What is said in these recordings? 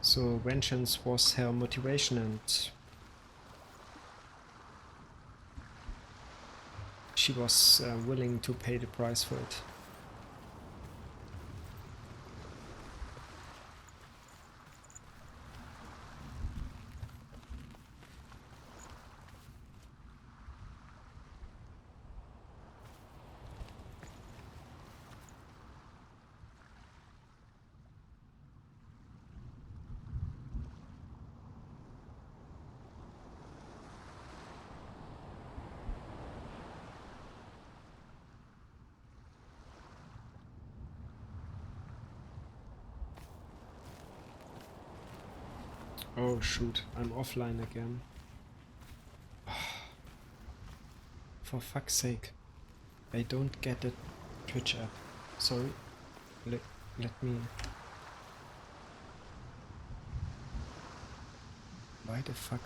So vengeance was her motivation, and she was willing to pay the price for it. Oh shoot, I'm offline again. For fuck's sake. I don't get the Twitch app. Sorry. Let me... Why the fuck?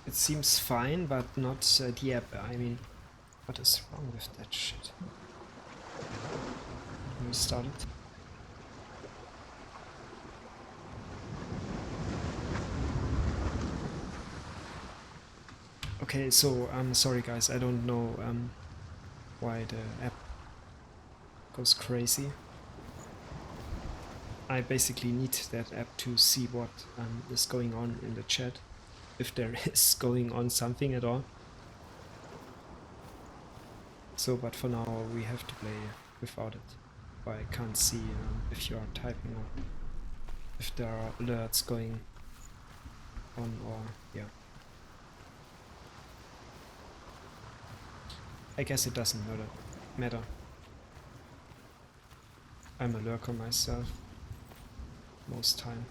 It seems fine, but not the app. I mean, what is wrong with that shit? Restart it. Okay, so I'm sorry guys, I don't know why the app goes crazy. I basically need that app to see what is going on in the chat, if there is going on something at all. So, but for now we have to play without it. But I can't see if you are typing or if there are alerts going on, or yeah. I guess it doesn't matter. I'm a lurker myself, most time.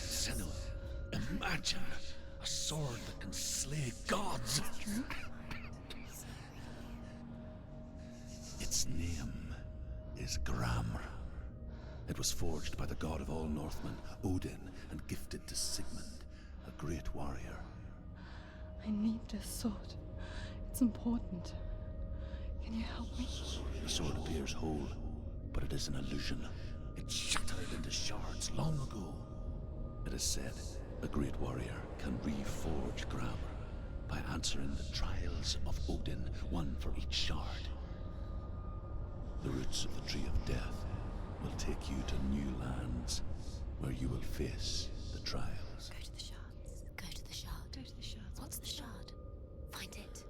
Senua, imagine a sword that can slay gods. Its name is Gramr. It was forged by the god of all Northmen, Odin, and gifted to Sigmund, a great warrior. I need this sword. It's important. Can you help me? The sword appears whole, but it is an illusion. It shattered into shards long ago. It is said a great warrior can reforge Gramr by answering the trials of Odin, one for each shard. The roots of the Tree of Death will take you to new lands where you will face the trials. Go to the shards. Go to the shard. Go to the shards. What's the shard? Find it.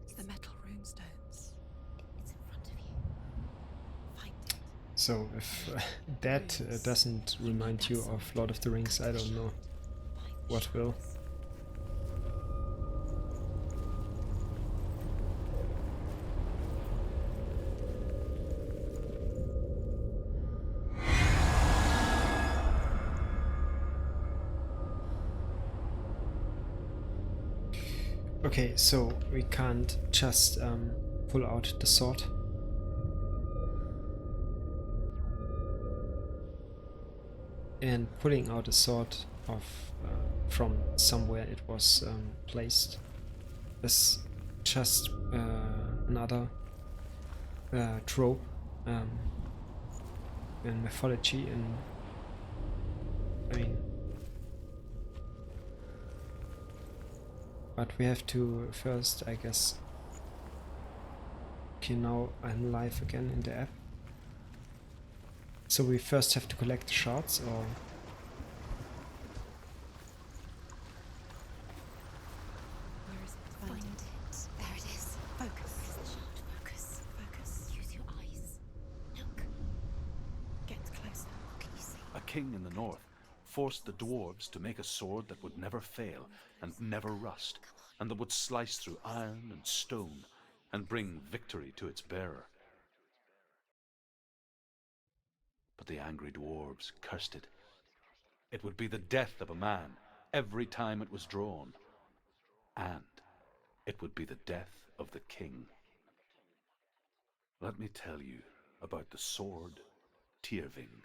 It's the metal runestones. It's in front of you. Find it. So if that doesn't remind you of Lord of the Rings, I don't know what will. Okay, so we can't just pull out the sword. And pulling out a sword from somewhere it was placed is just another trope in mythology, in But we have to first, I guess. Okay, now I'm live again in the app. So we first have to collect the shards, or... Where is it? Find it. There it is. Focus. Where's the shard? Focus. Focus. Use your eyes. Look. Get closer. What can you see? A king in the north forced the dwarves to make a sword that would never fail and never rust, and that would slice through iron and stone and bring victory to its bearer. But the angry dwarves cursed it. It would be the death of a man every time it was drawn, and it would be the death of the king. Let me tell you about the sword Tyrving.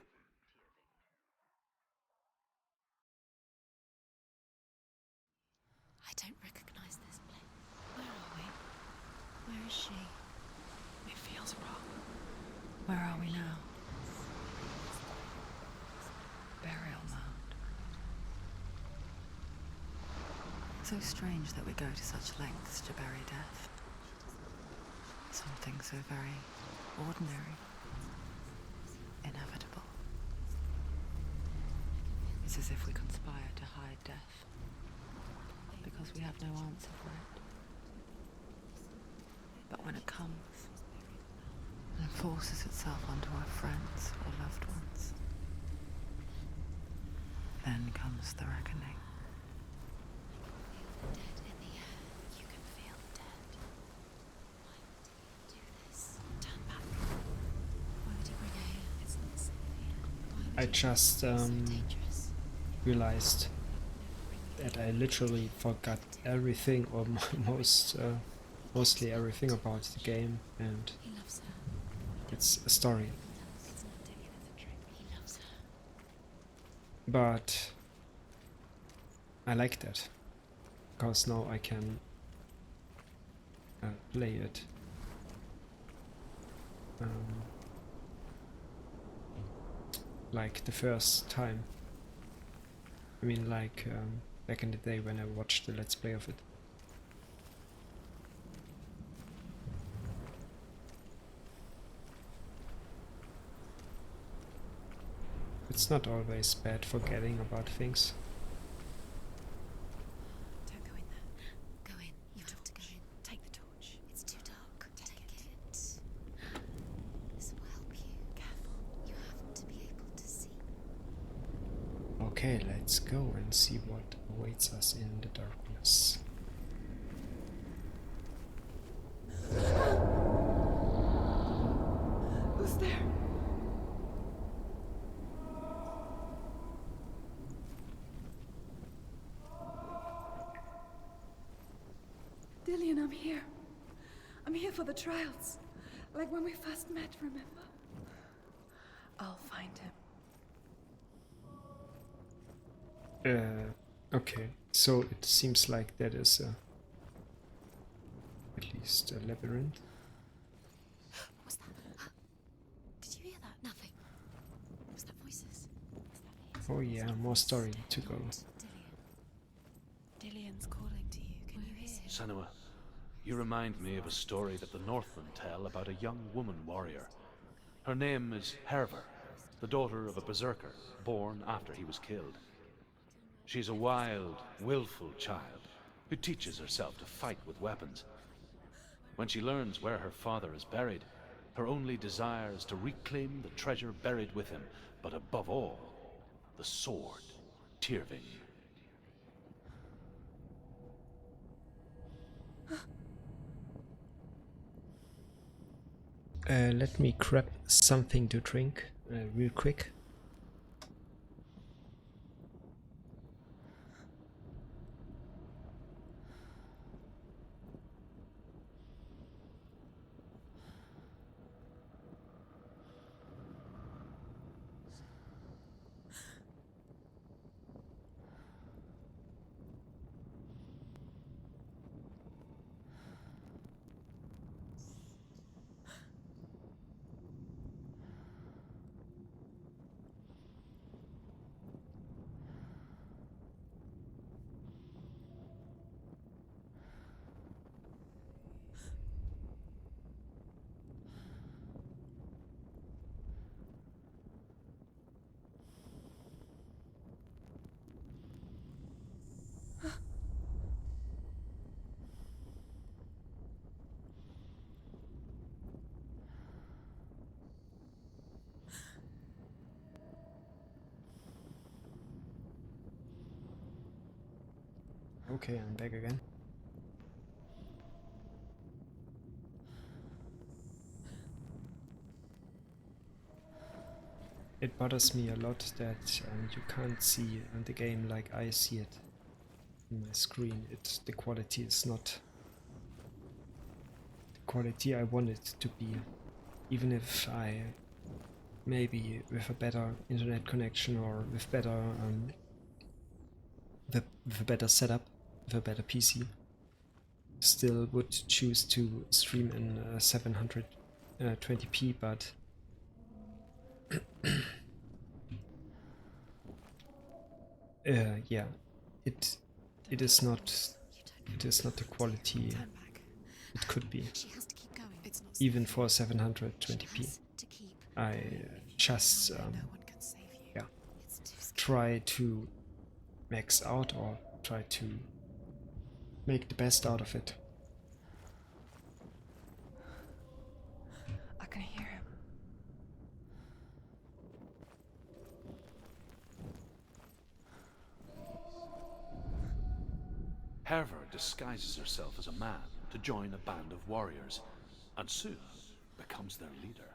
I don't recognize this place. Where are we? Where is she? It feels wrong. Where are we now? Burial mound. So strange that we go to such lengths to bury death. Something so very ordinary, inevitable. It's as if we conspire to hide death, because we have no answer for it. But when it comes, and forces itself onto our friends or loved ones, then comes the reckoning. Dead in the air. You can feel the dead. Why would he do this? Turn back. Why would he bring her here? It's not safe here. Why would I he just be so dangerous? realized that I literally forgot everything, or mostly everything about the game, and He loves her. it's a story. It's not taken as a trick. He loves her. But I like that, because now I can play it like the first time. I mean, like back in the day when I watched the Let's Play of it. It's not always bad forgetting about things. Don't go in there. Go in. You have to go in. Take the torch. It's too dark. Take it. This will help you. Careful. You have to be able to see. Okay, let's go and see what awaits us in the darkness. Who's there? Dillian, I'm here. I'm here for the trials. Like when we first met, remember? I'll find him. Okay, so it seems like that is at least a labyrinth. What was that? Did you hear that? Nothing. Was that voices? Was that his Oh voice? yeah, more story to go. Dillian's calling to you. Can you hear him? Senua, you remind me of a story that the Northmen tell about a young woman warrior. Her name is Herver, the daughter of a berserker born after he was killed. She's a wild, willful child who teaches herself to fight with weapons. When she learns where her father is buried, her only desire is to reclaim the treasure buried with him, but above all, the sword, Tyrving. Let me grab something to drink real quick. Okay, I'm back again. It bothers me a lot that you can't see the game like I see it in my screen. The quality is not the quality I want it to be. Even if I maybe with a better internet connection or with better with a better setup, with a better PC, still would choose to stream in 720p, but yeah, it is not the quality Turn back. it could be. She has to keep going. It's not Even safe. for She 720p, has to keep. I just No one can save you. yeah, It's too scary. try to max out or try to make the best out of it. I can hear him. Herver disguises herself as a man to join a band of warriors, and soon becomes their leader.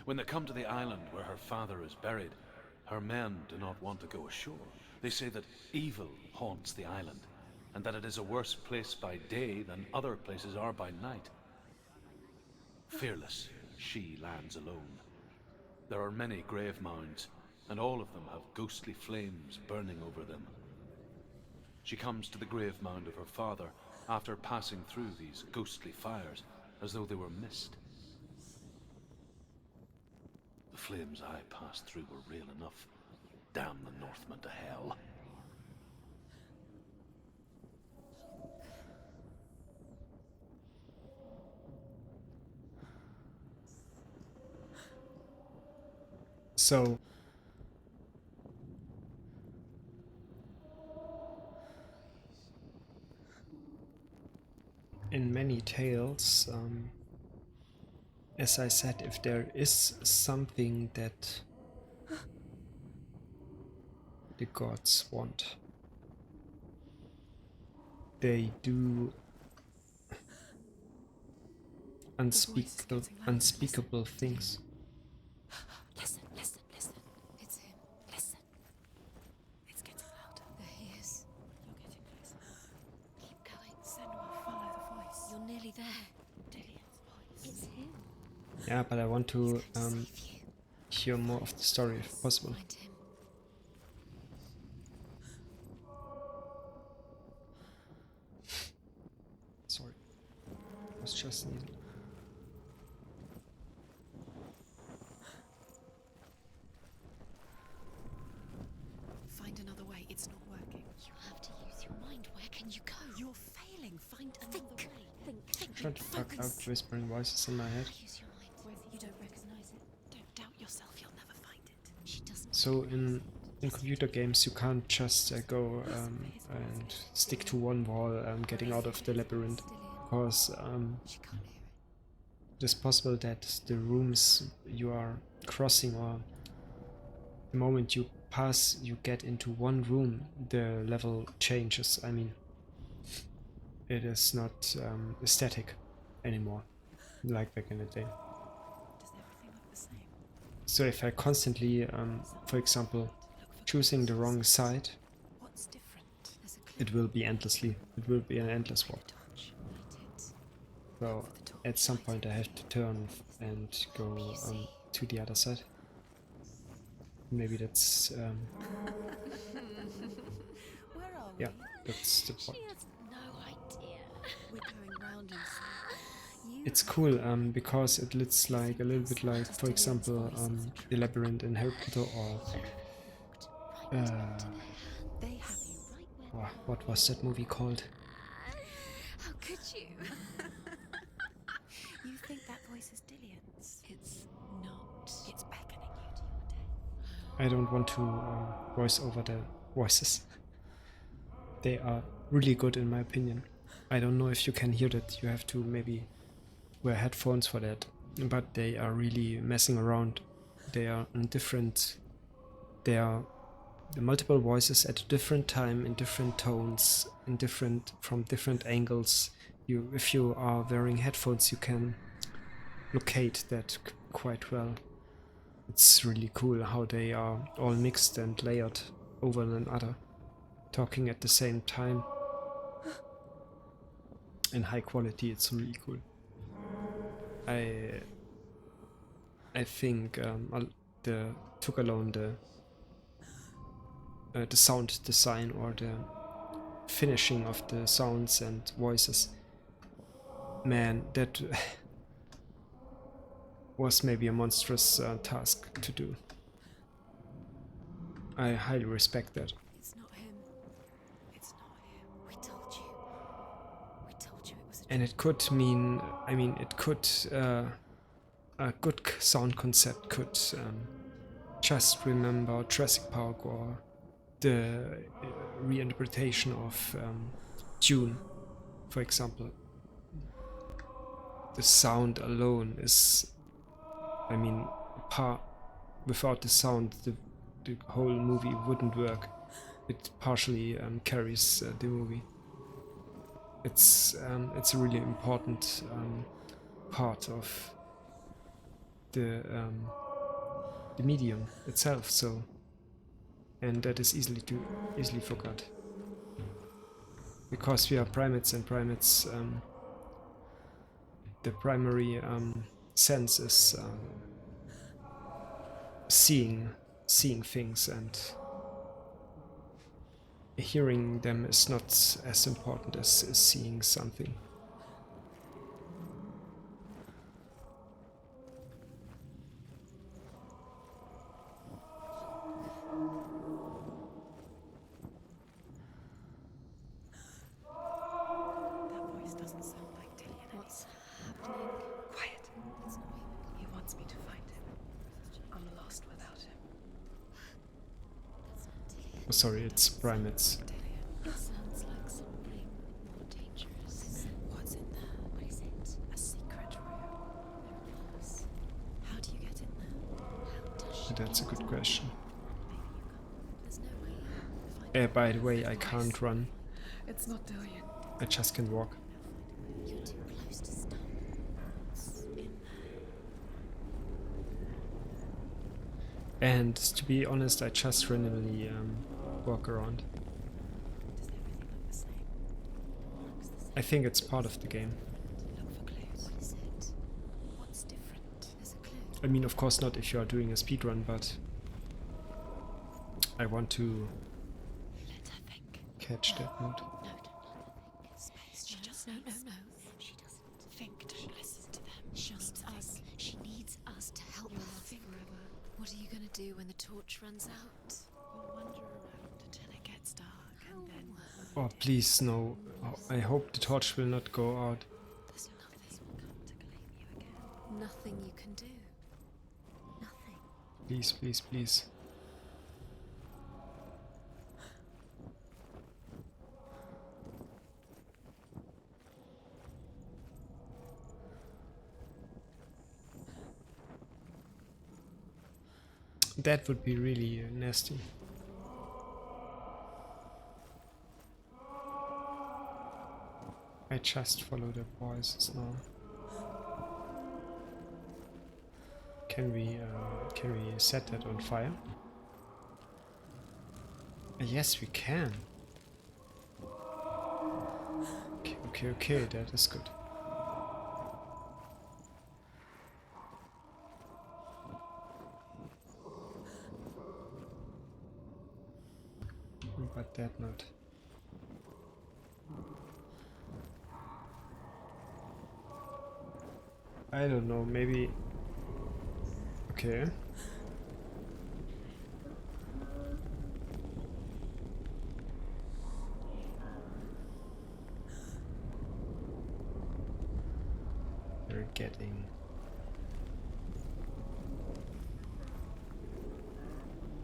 When they come to the island where her father is buried, her men do not want to go ashore. They say that evil haunts the island, and that it is a worse place by day than other places are by night. Fearless, she lands alone. There are many grave mounds, and all of them have ghostly flames burning over them. She comes to the grave mound of her father after passing through these ghostly fires as though they were mist. The flames I passed through were real enough. Damn the Northmen to hell. So in many tales, as I said, if there is something that the gods want, they do unspeakable things. Listen, listen, listen. It's him. Listen. It's getting louder. There he is. You're getting closer. Keep going. Senua, follow the voice. You're nearly there. Dillian's voice. It's him. Yeah, but I want to Save you. hear more of the story if possible. Find him. Sorry, I was just sneezing. Find another way. It's not working. You have to use your mind. Where can you go? You're failing. Find another way. Think. Trying to fuck out whispering voices in my head. Use your mind. Whether you don't recognize it, don't doubt yourself, you'll never find it. She doesn't. So in computer games you can't just go and stick to one wall getting out of the labyrinth, because She can't hear it. it is possible that the rooms you are crossing, or the moment you pass, you get into one room, the level changes. I mean, it is not static anymore, like back in the day. Does everything look the same? So if I constantly, for example, choosing the wrong side, What's different? There's a clue. it will be endlessly. It will be an endless walk. Torch. Light it. So at some point I have to turn and go to the other side. Maybe that's Where are we? yeah, that's the point. She has no idea. We're going round in circles. It's cool because it looks like a little bit like, for example, the labyrinth in Harry Potter, or They have you. what was that movie called? How could you? You think that voice is Dillian's? It's not. It's beckoning you to your death. I don't want to voice over the voices. They are really good in my opinion. I don't know if you can hear that. You have to maybe wear headphones for that. But they are really messing around. They are different. They are the multiple voices at a different time, in different tones, in from different angles. If you are wearing headphones, you can locate that quite well. It's really cool how they are all mixed and layered over one another, talking at the same time. In high quality, it's really cool. I think took alone the sound design or the finishing of the sounds and voices. Man, that was maybe a monstrous task to do. I highly respect that. It's not him. It's not him. We told you. We told you it was a And it could mean, I mean, it could, a good sound concept could just remember Jurassic Park or the reinterpretation of Dune, for example. The sound alone is, I mean, without the sound, the whole movie wouldn't work. It partially carries the movie. It's a really important part of the medium itself. So, and that is easily forgot because we are primates, and primates. The primary sense is seeing things, and hearing them is not as important as seeing something. That voice doesn't sound like Dillian. What's happening? Quiet. It's not him. He wants me to find him. I'm lost without him. That's not Dillian. Oh, sorry, it's primates. Dillian. It sounds like something more dangerous. What's in there? What is it? A secret room. There are us. How do you get in there? How does she That's a good question. Maybe you can. There's no way. If I By the way, I can't run. It's not Dillian. I just can walk. You're too close to stop. What's in there? And to be honest, I just randomly walk around. Does everything look the same? Looks the same. I think it's part of the game. Look for clues. What is it? What's different? There's a clue. I mean, of course not if you are doing a speedrun, but I want to Let her think. catch that mood. No, don't let her think. Space. She just no, knows. no. She doesn't. Think, don't listen to them. She Just needs us. think. She needs us to help You'll her. think forever. What are you gonna do when the torch runs out? We'll wander around until it gets dark, and then Oh, please, no. Oh, I hope the torch will not go out. There's this will come to claim you again. nothing you can do. Nothing. Please, please, please. That would be really nasty. I just follow the voices now. Can we set that on fire? Yes, we can. Okay, that is good. But that not. I don't know, maybe. Okay. They're getting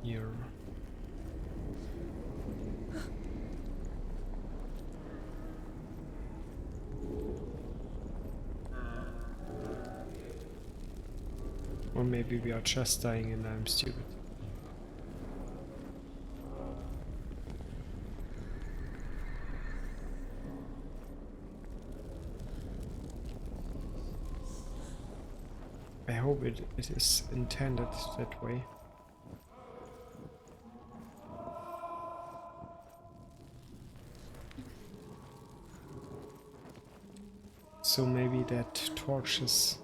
your or maybe we are just dying and I'm stupid. hope it is intended that way. So maybe that torches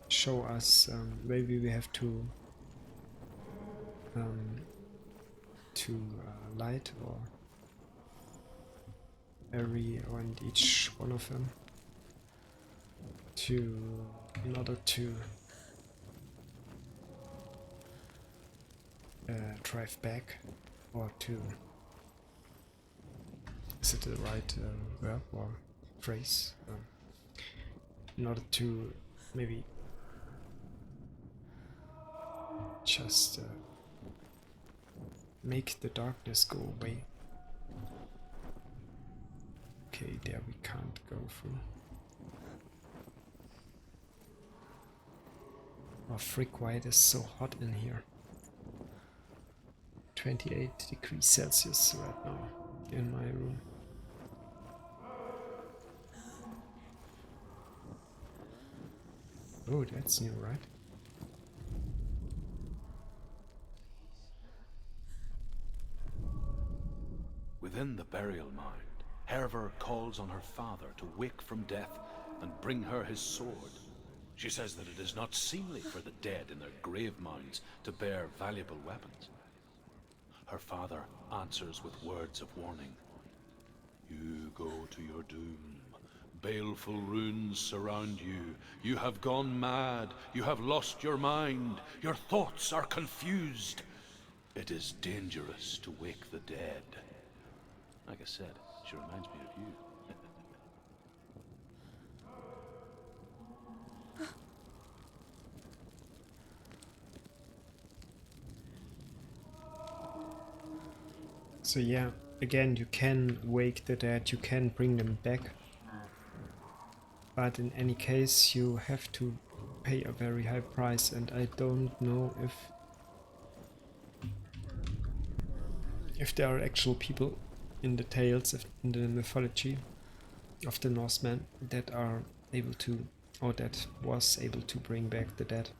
show us maybe we have to light or every or in each one of them in order to drive back, or to, is it the right verb or phrase, in order to maybe just make the darkness go away. Okay, there we can't go through. Oh frick, why it is so hot in here. 28 degrees Celsius right now in my room. Oh, that's new, right? Within the burial mound, Herver calls on her father to wake from death and bring her his sword. She says that it is not seemly for the dead in their grave mounds to bear valuable weapons. Her father answers with words of warning. You go to your doom. Baleful runes surround you. You have gone mad. You have lost your mind. Your thoughts are confused. It is dangerous to wake the dead. Like I said, she reminds me of you. So yeah, again, you can wake the dead, you can bring them back, but in any case you have to pay a very high price, and I don't know if there are actual people in the tales, in the mythology of the Norsemen that are able to, or that was able to bring back the dead.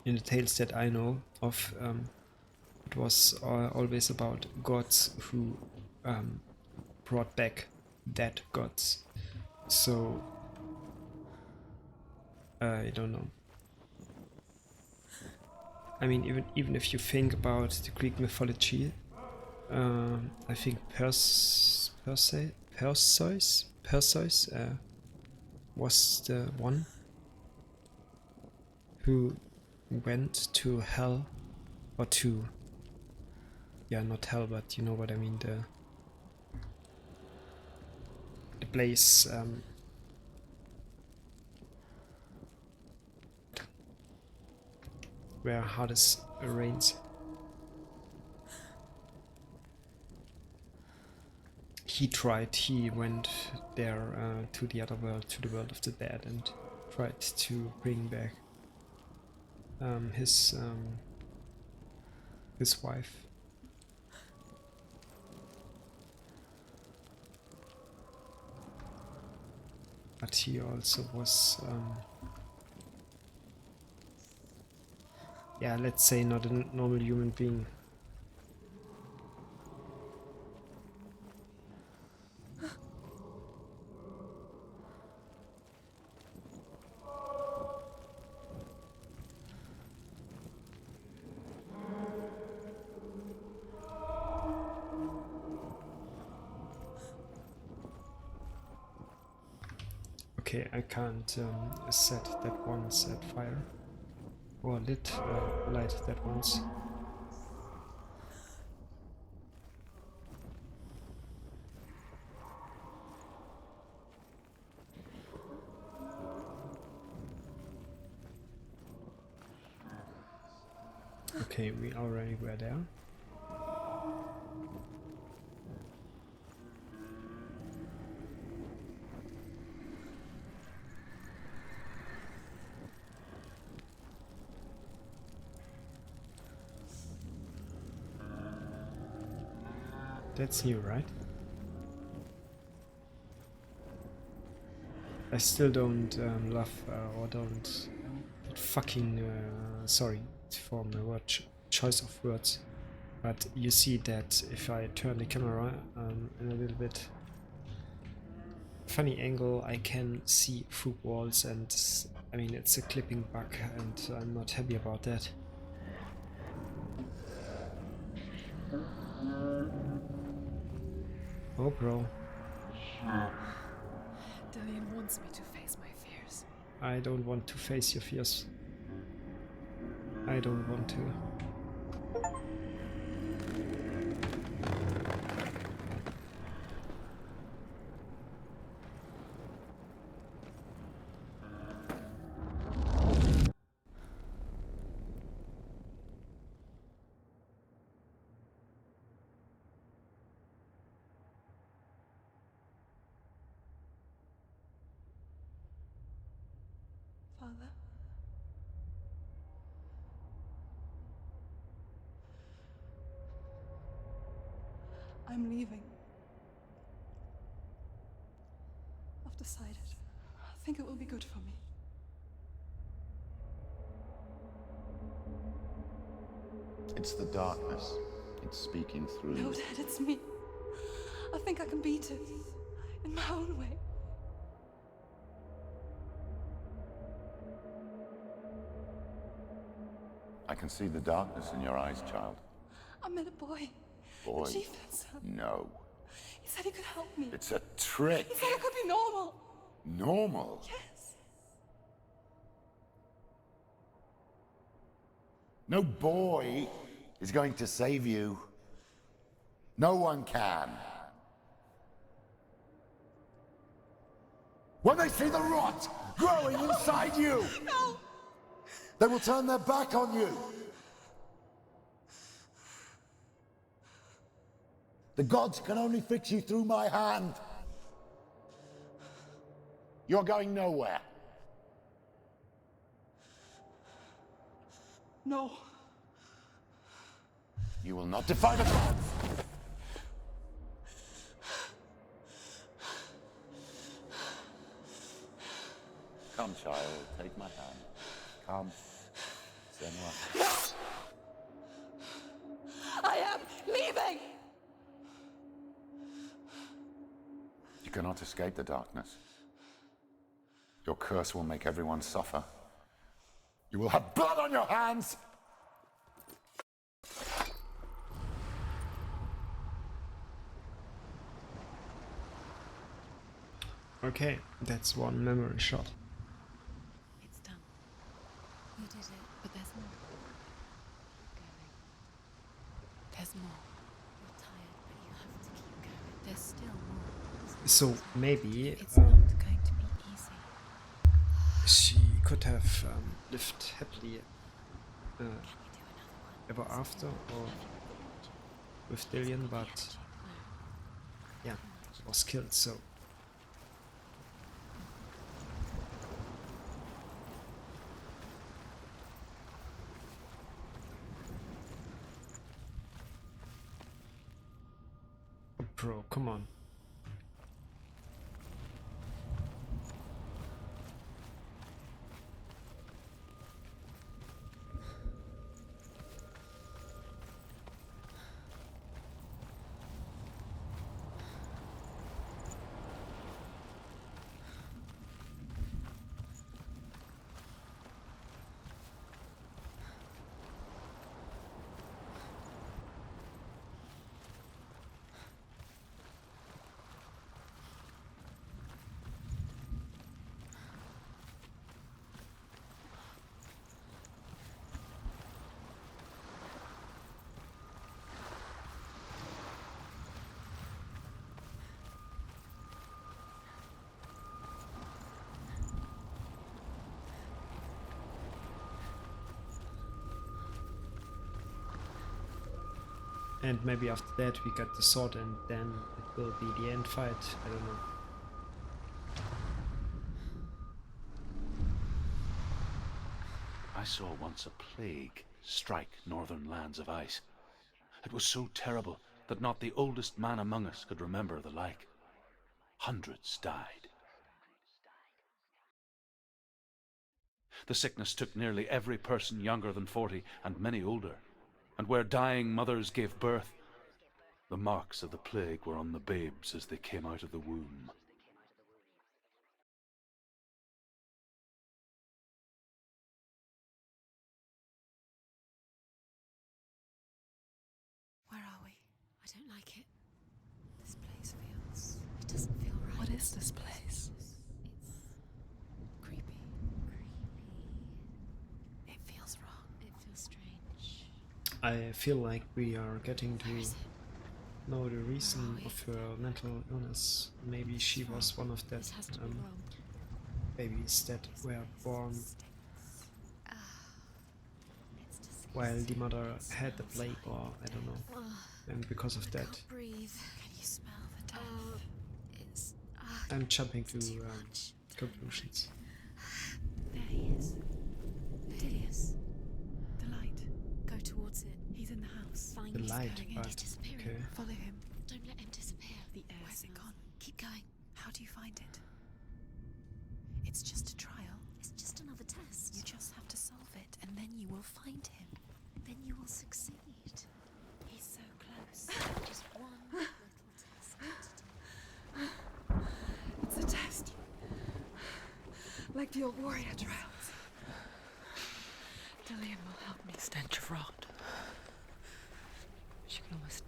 In the tales that I know of, it was always about gods who brought back dead gods. So I don't know. I mean, even if you think about the Greek mythology, I think Perseus was the one who went to hell, or to, yeah, not hell, but you know what I mean, the place where Hades reigns. He went there to the other world, to the world of the dead, and tried to bring back his wife. But he also was, yeah, let's say not a normal human being. Okay, I can't set that once at fire, or light that once. Okay, we already were there. That's new, right? I still don't love or don't fucking sorry for my word choice of words, but you see that if I turn the camera in a little bit funny angle, I can see through walls, and I mean it's a clipping bug, and I'm not happy about that. Oh, bro. Dillian wants me to face my fears. I don't want to face your fears. I don't want to. Father? I'm leaving. I've decided. I think it will be good for me. It's the darkness. It's speaking through No, you. Dad, it's me. I think I can beat it. In my own way. I can see the darkness in your eyes, child. I met a boy. Boy. The chief said so. No. He said he could help me. It's a trick. He said I could be normal. Normal. Yes. No boy is going to save you. No one can. When they see the rot growing inside you, No! they will turn their back on you. The gods can only fix you through my hand. You're going nowhere. No. You will not defy the gods. Come, child, take my hand. Come. Senua. I am leaving! You cannot escape the darkness. Your curse will make everyone suffer. You will have blood on your hands! Okay, that's one memory shot. It's done. You did it, but there's more. Going. There's more. You're tired, but you have to keep going. There's still more. So maybe It's not going to be easy. she could have lived happily Can you do another one? ever after, or with Dillian, but yeah, was killed. So bro, come on. And maybe after that we get the sword, and then it will be the end fight. I don't know. I saw once a plague strike northern lands of ice. It was so terrible that not the oldest man among us could remember the like. Hundreds died. The sickness took nearly every person younger than 40, and many older. And where dying mothers gave birth, the marks of the plague were on the babes as they came out of the womb. Where are we? I don't like it. This place feels... It doesn't feel right. What is this place? It's creepy. It feels wrong. It feels strange. I feel like we are getting Where to is it? know the reason of her mental illness. Maybe she was one of that This has to be wrong. babies that were born Ah, it's disgusting. while the mother had the plague, or I don't know. Ugh, And because of I that, can't breathe. Can you smell the death? It's... I'm jumping to too much. conclusions. There he is. There he is. The light. Go towards it. He's in the house. Find The he's light, going in. but He's disappearing. okay. Follow him. Don't let him disappear. The air Where's it smells. gone? Keep going. How do you find it? It's just a trial. It's just another test. You just have to solve it, and then you will find him. Then you will succeed. He's so close. Just one little test to do. It's a test. Like the old warrior trials. Dillian will help me. Stench of rot. She can almost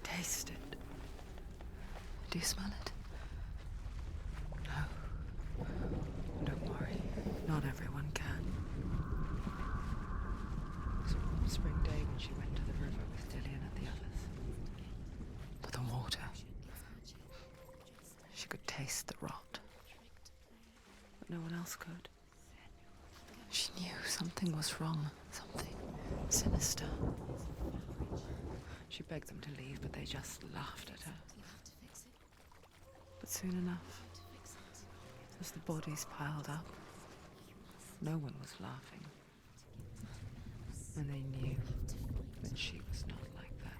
taste it. Do you smell it? No. Don't worry. Not everyone can. It was a warm spring day when she went to the river with Dillian and the others. But the water. She could taste the rot. But no one else could. She knew something was wrong. Something sinister. She begged them to leave, but they just laughed at her. You have to fix it. But soon enough, To fix it. as the bodies piled up, no one was laughing. And they knew that she was not like that.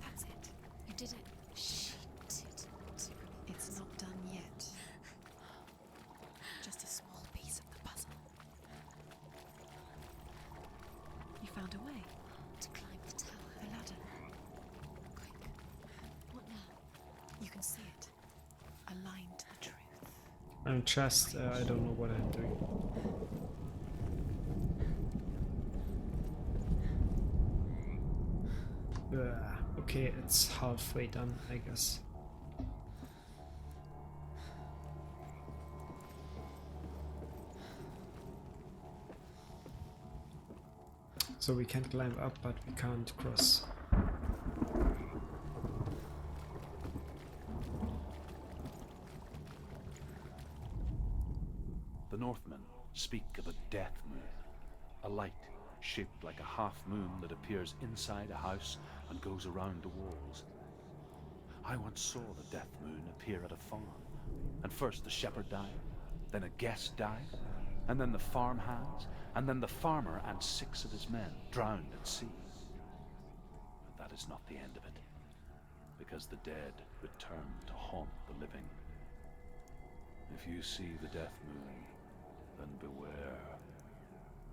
That's it. You did it. She did it. It's not done yet. Just a small piece of the puzzle. You found a way. To climb the tower. The ladder. Quick. What now? You can see it. Aligned to the truth. I'm just, I don't know what I'm doing. Okay, it's halfway done, I guess. So we can climb up, but we can't cross. The Northmen speak of a death moon, a light shaped like a half moon that appears inside a house and goes around the walls. I once saw the death moon appear at a farm, and first the shepherd died, then a guest died, and then the farmhands, and then the farmer and 6 of his men drowned at sea. But that is not the end of it, because the dead return to haunt the living. If you see the death moon, then beware,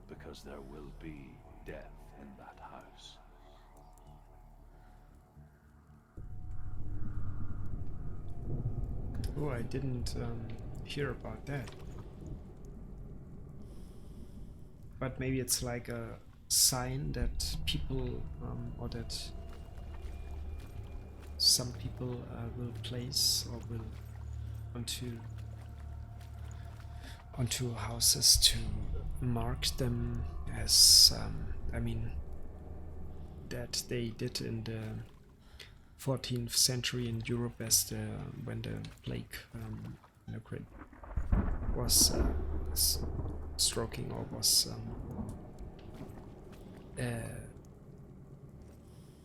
because there will be death in that house. Oh, I didn't hear about that. But maybe it's like a sign that people, or that some people will place or will onto houses to mark them as, I mean, that they did in the 14th century in Europe as when the plague was stroking, or was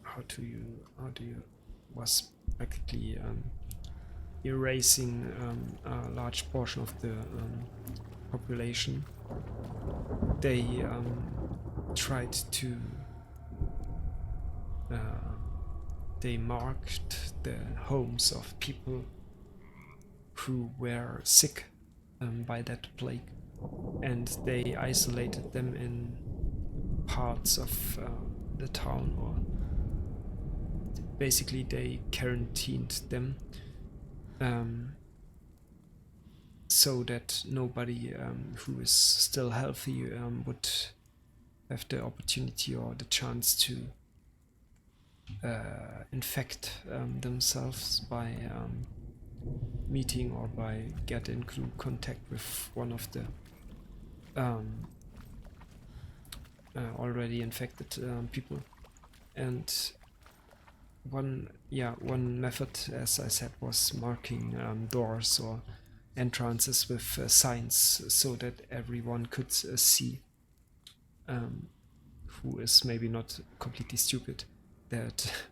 how do you was practically erasing a large portion of the population. They tried to they marked the homes of people who were sick by that plague, and they isolated them in parts of the town, or basically they quarantined them so that nobody who is still healthy would have the opportunity or the chance to infect themselves by meeting or by getting into contact with one of the already infected people. And one method, as I said, was marking doors or entrances with signs so that everyone could see, who is maybe not completely stupid, that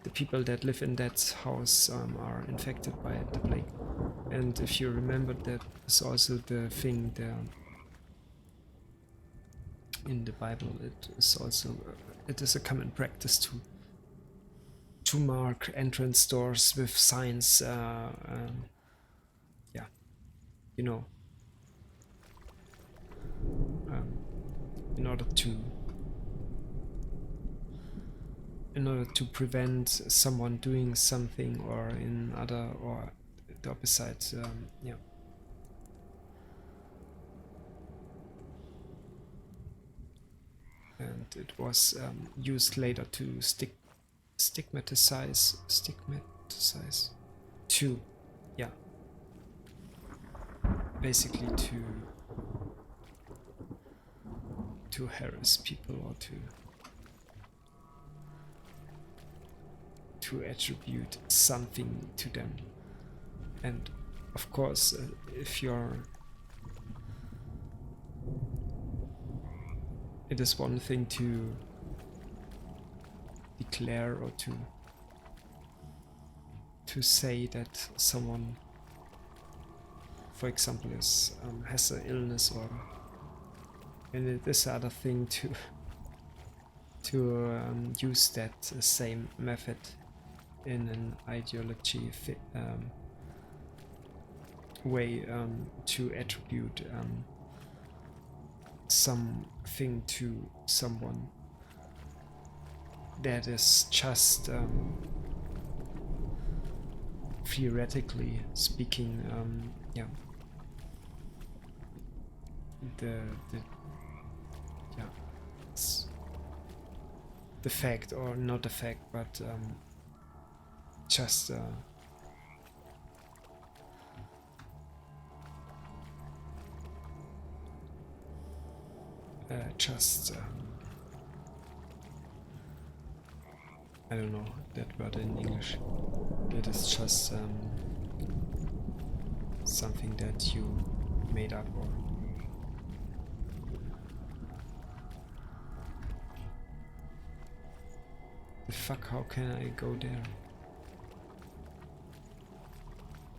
the people that live in that house are infected by the plague. And if you remember, that is also the thing there in the Bible. It is also it is a common practice to mark entrance doors with signs. You know, in order to prevent someone doing something, or the opposite. And it was used later to stigmatize to, basically to harass people, or to attribute something to them. And of course, it is one thing to declare or to say that someone, for example, has an illness, and it is other thing to use that same method in an ideology way, to attribute something to someone that is just theoretically speaking, the fact, or not the fact, but just I don't know that word in English. It is just something that you made up, or the fuck, how can I go there?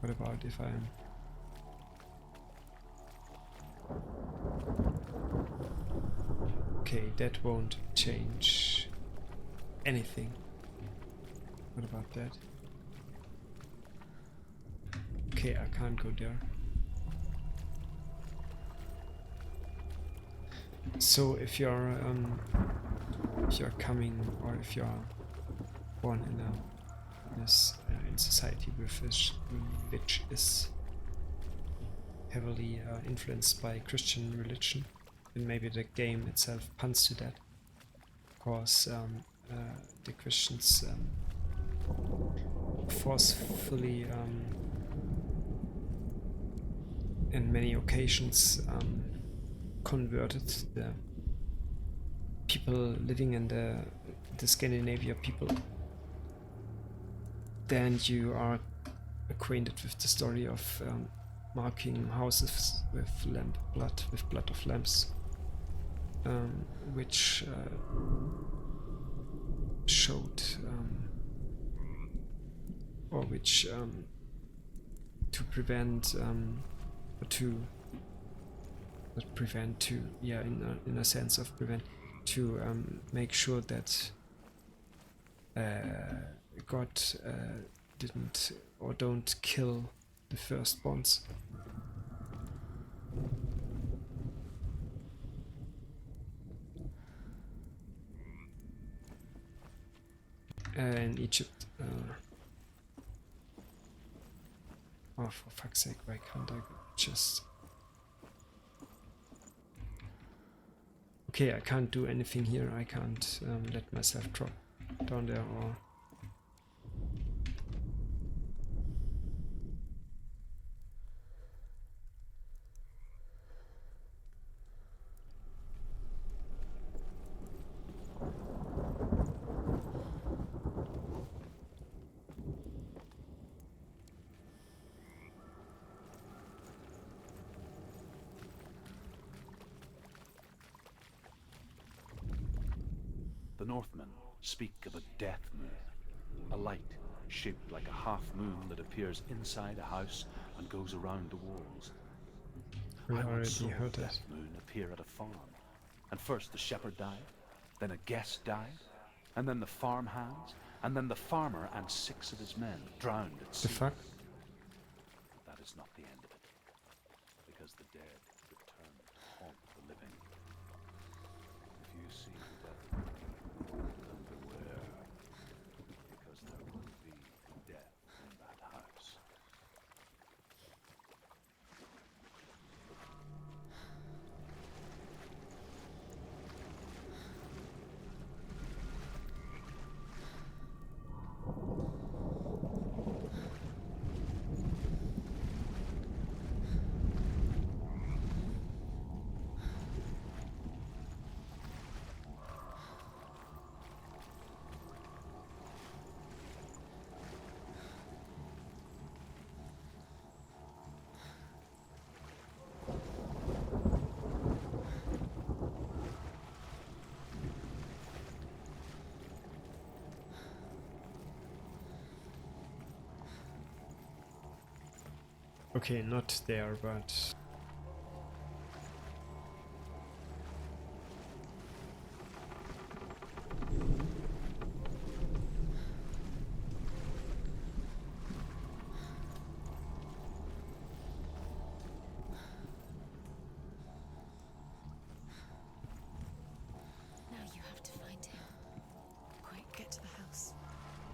What about if I'm... Okay, that won't change anything. What about that? Okay, I can't go there. So if you're coming, or if you're born in society which is heavily influenced by Christian religion, then maybe the game itself punts to that, because the Christians forcefully, in many occasions, converted the people living in the Scandinavia people. Then you are acquainted with the story of marking houses with blood of lambs, which showed, or which to prevent, in a sense of prevent, to make sure that God didn't or don't kill the firstborns. In Egypt. Oh, for fuck's sake, why can't I just... Okay, I can't do anything here. I can't let myself drop down there or... The Northmen speak of a death moon, a light shaped like a half moon that appears inside a house and goes around the walls. We I once already saw heard the that. death moon appear at a farm, and first the shepherd died, then a guest died, and then the farm hands, and then the farmer and 6 of his men drowned at sea. The fuck? That is not the end of it, because the dead return to haunt the living. If you see the death moon, then beware, because there will be death in that house. Okay, not there, but... Now you have to find him. Quick, get to the house.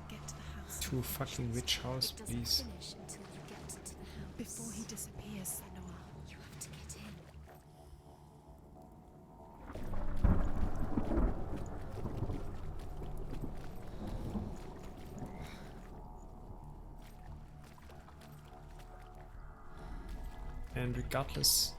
Get to the house. To fucking which house, It doesn't please? finish until you get to the house. Before he disappears, Senua. You have to get in. And regardless...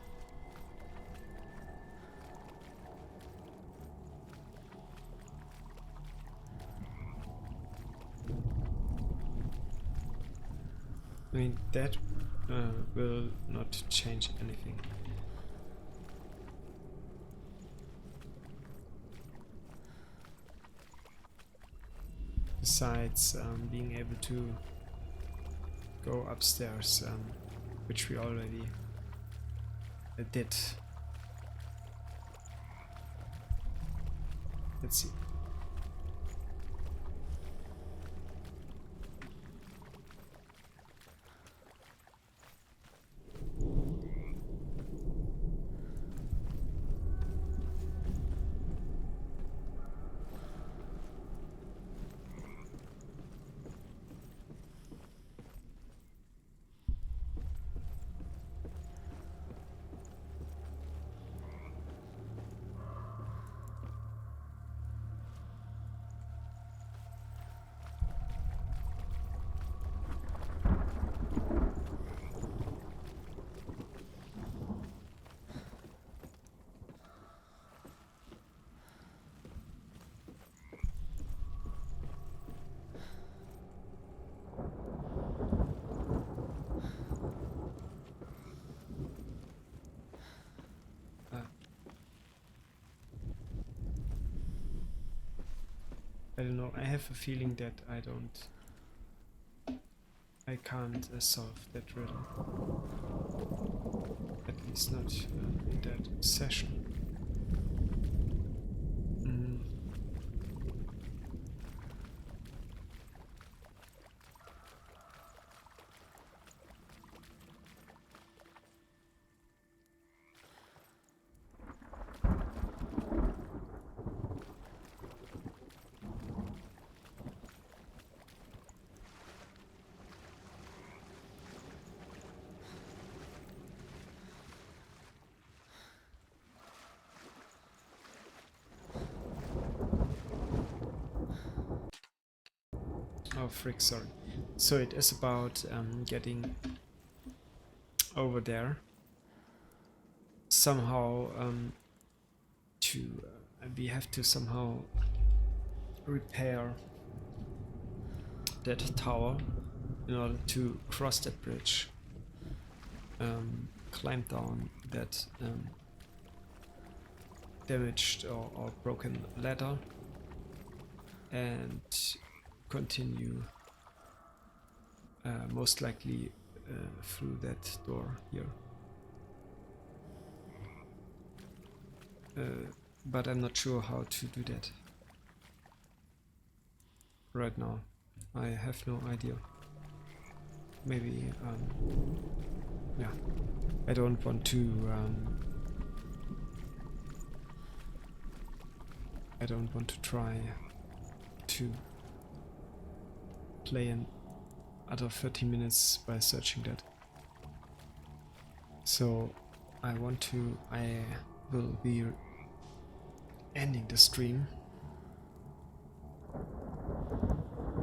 I mean, that will not change anything. Besides being able to go upstairs, which we already did. Let's see. I don't know, I have a feeling that I can't solve that riddle. At least not in that session. Oh, frick, sorry. So it is about getting over there. Somehow we have to somehow repair that tower in order to cross that bridge. Climb down that damaged or broken ladder and continue most likely through that door here. But I'm not sure how to do that right now. I have no idea. Maybe, yeah, I don't want to try to play another 30 minutes by searching that. So I will be ending the stream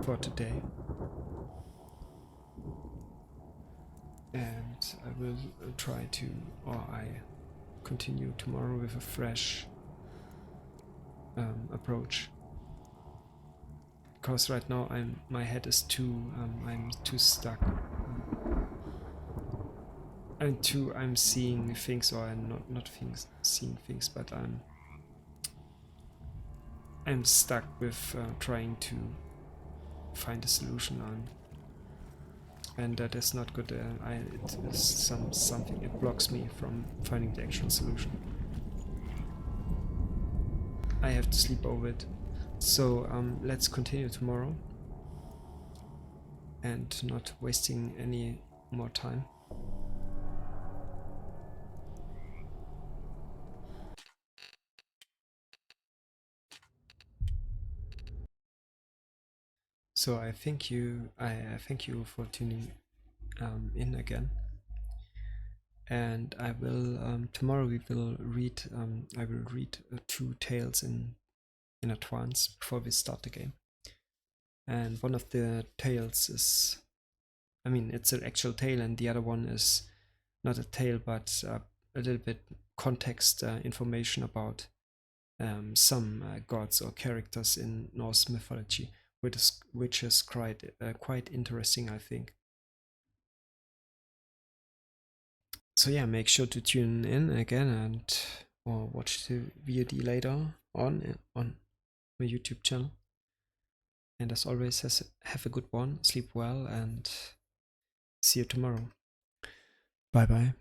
for today, and I will try to, or I continue tomorrow with a fresh approach, because right now my head is I'm too stuck. I'm seeing things, or I'm not seeing things, but I'm stuck with trying to find a solution and that is not good. It is something. It blocks me from finding the actual solution. I have to sleep over it. So let's continue tomorrow and not wasting any more time. So I thank you for tuning in again. And I will tomorrow we will read I will read 2 tales in advance before we start the game. And one of the tales is, I mean, it's an actual tale, and the other one is not a tale, but a little bit context information about some gods or characters in Norse mythology, which is quite interesting, I think. So yeah, make sure to tune in again and or watch the VOD later on my YouTube channel. And as always, have a good one, sleep well, and see you tomorrow. Bye bye.